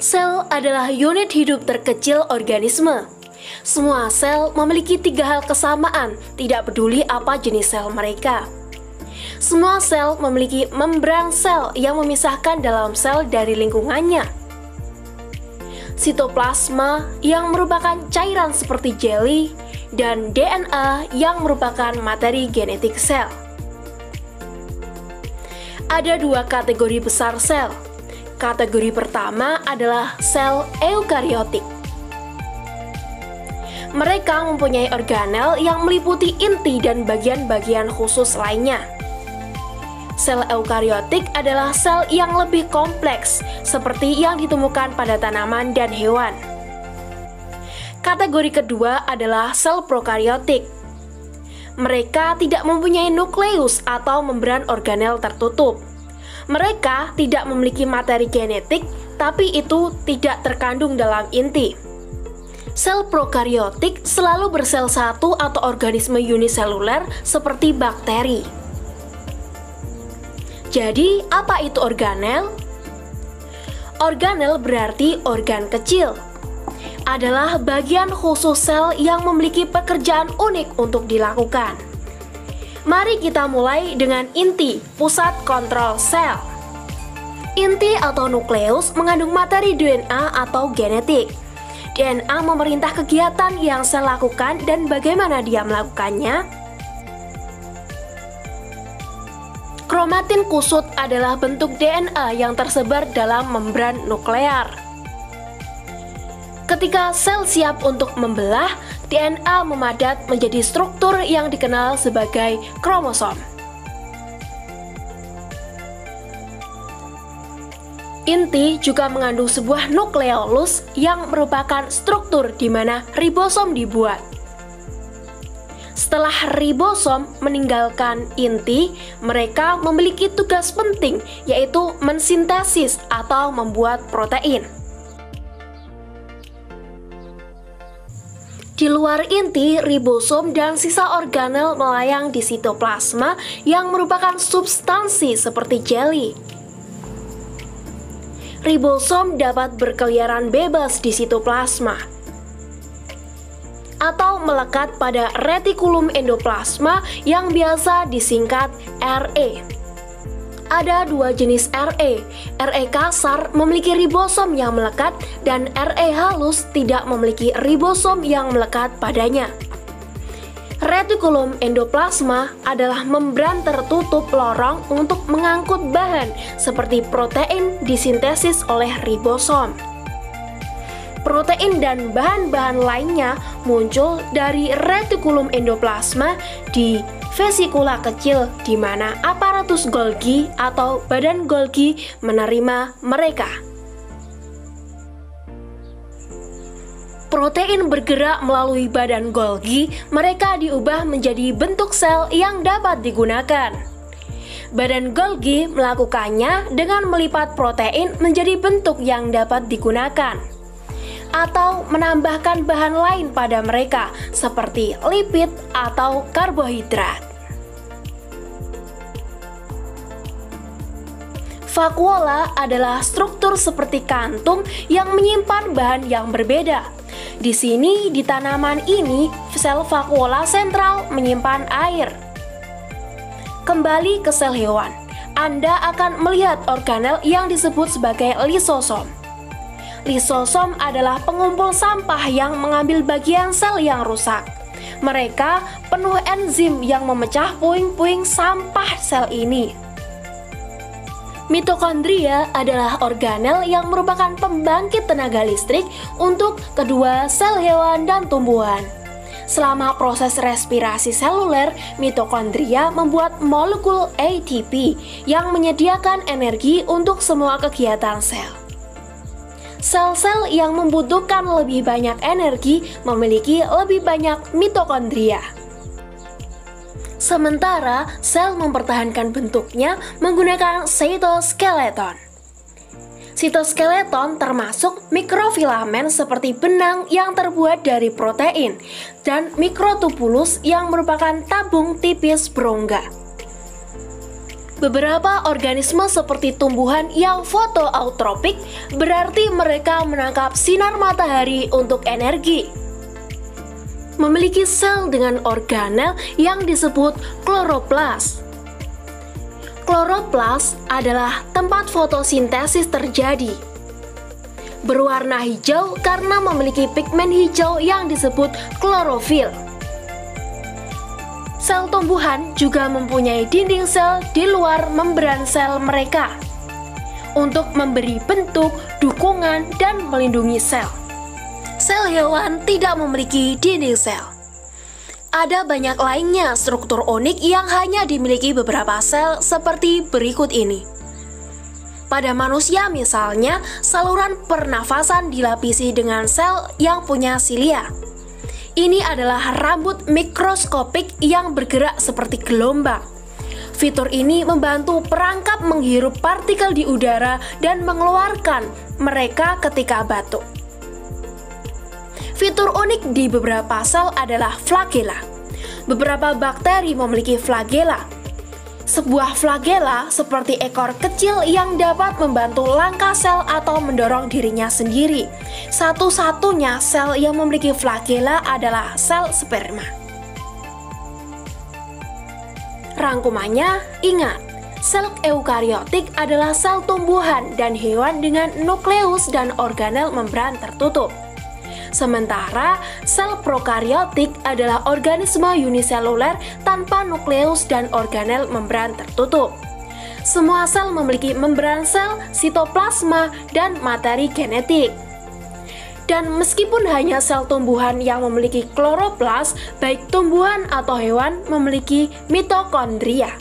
Sel adalah unit hidup terkecil organisme. Semua sel memiliki 3 hal kesamaan, tidak peduli apa jenis sel mereka. Semua sel memiliki membran sel yang memisahkan dalam sel dari lingkungannya. Sitoplasma yang merupakan cairan seperti jelly, dan DNA yang merupakan materi genetik sel. Ada 2 kategori besar sel. Kategori pertama adalah sel eukariotik. Mereka mempunyai organel yang meliputi inti dan bagian-bagian khusus lainnya. Sel eukariotik adalah sel yang lebih kompleks, seperti yang ditemukan pada tanaman dan hewan. Kategori kedua adalah sel prokariotik. Mereka tidak mempunyai nukleus atau membran organel tertutup. Mereka tidak memiliki materi genetik, tapi itu tidak terkandung dalam inti. Sel prokariotik selalu bersel satu atau organisme uniseluler seperti bakteri. Jadi, apa itu organel? Organel berarti organ kecil. Adalah bagian khusus sel yang memiliki pekerjaan unik untuk dilakukan. Mari kita mulai dengan inti, pusat kontrol sel. Inti atau nukleus mengandung materi DNA atau genetik. DNA memerintah kegiatan yang sel lakukan dan bagaimana dia melakukannya. Kromatin kusut adalah bentuk DNA yang tersebar dalam membran nuklear. Ketika sel siap untuk membelah, DNA memadat menjadi struktur yang dikenal sebagai kromosom. Inti juga mengandung sebuah nukleolus yang merupakan struktur di mana ribosom dibuat. Setelah ribosom meninggalkan inti, mereka memiliki tugas penting, yaitu mensintesis atau membuat protein. Di luar inti, ribosom dan sisa organel melayang di sitoplasma yang merupakan substansi seperti jelly. Ribosom dapat berkeliaran bebas di sitoplasma atau melekat pada retikulum endoplasma yang biasa disingkat RE. Ada 2 jenis RE. RE kasar memiliki ribosom yang melekat dan RE halus tidak memiliki ribosom yang melekat padanya. Retikulum endoplasma adalah membran tertutup lorong untuk mengangkut bahan seperti protein disintesis oleh ribosom. Protein dan bahan-bahan lainnya muncul dari retikulum endoplasma di vesikula kecil di mana aparatus Golgi atau badan Golgi menerima mereka. Protein bergerak melalui badan Golgi, mereka diubah menjadi bentuk sel yang dapat digunakan. Badan Golgi melakukannya dengan melipat protein menjadi bentuk yang dapat digunakan, atau menambahkan bahan lain pada mereka seperti lipid atau karbohidrat. Vakuola adalah struktur seperti kantung yang menyimpan bahan yang berbeda. Di sini, di tanaman ini, sel vakuola sentral menyimpan air. Kembali ke sel hewan, Anda akan melihat organel yang disebut sebagai lisosom. Lisosom adalah pengumpul sampah yang mengambil bagian sel yang rusak. Mereka penuh enzim yang memecah puing-puing sampah sel ini. Mitokondria adalah organel yang merupakan pembangkit tenaga listrik untuk kedua sel hewan dan tumbuhan. Selama proses respirasi seluler, mitokondria membuat molekul ATP yang menyediakan energi untuk semua kegiatan sel. Sel-sel yang membutuhkan lebih banyak energi memiliki lebih banyak mitokondria. Sementara sel mempertahankan bentuknya menggunakan sitoskeleton. Sitoskeleton termasuk mikrofilamen seperti benang yang terbuat dari protein dan mikrotubulus yang merupakan tabung tipis berongga. Beberapa organisme seperti tumbuhan yang fotoautropik berarti mereka menangkap sinar matahari untuk energi. Memiliki sel dengan organel yang disebut kloroplas. Kloroplas adalah tempat fotosintesis terjadi. Berwarna hijau karena memiliki pigmen hijau yang disebut klorofil. Sel tumbuhan juga mempunyai dinding sel di luar membran sel mereka untuk memberi bentuk, dukungan, dan melindungi sel. Sel hewan tidak memiliki dinding sel. Ada banyak lainnya struktur unik yang hanya dimiliki beberapa sel seperti berikut ini. Pada manusia misalnya, saluran pernafasan dilapisi dengan sel yang punya silia. Ini adalah rambut mikroskopik yang bergerak seperti gelombang. Fitur ini membantu perangkap menghirup partikel di udara dan mengeluarkan mereka ketika batuk. Fitur unik di beberapa sel adalah flagela. Beberapa bakteri memiliki flagela. Sebuah flagela seperti ekor kecil yang dapat membantu langkah sel atau mendorong dirinya sendiri. Satu-satunya sel yang memiliki flagela adalah sel sperma. Rangkumannya, ingat, sel eukariotik adalah sel tumbuhan dan hewan dengan nukleus dan organel membran tertutup. Sementara sel prokariotik adalah organisme uniseluler tanpa nukleus dan organel membran tertutup. Semua sel memiliki membran sel, sitoplasma, dan materi genetik. Dan meskipun hanya sel tumbuhan yang memiliki kloroplas, baik tumbuhan atau hewan memiliki mitokondria.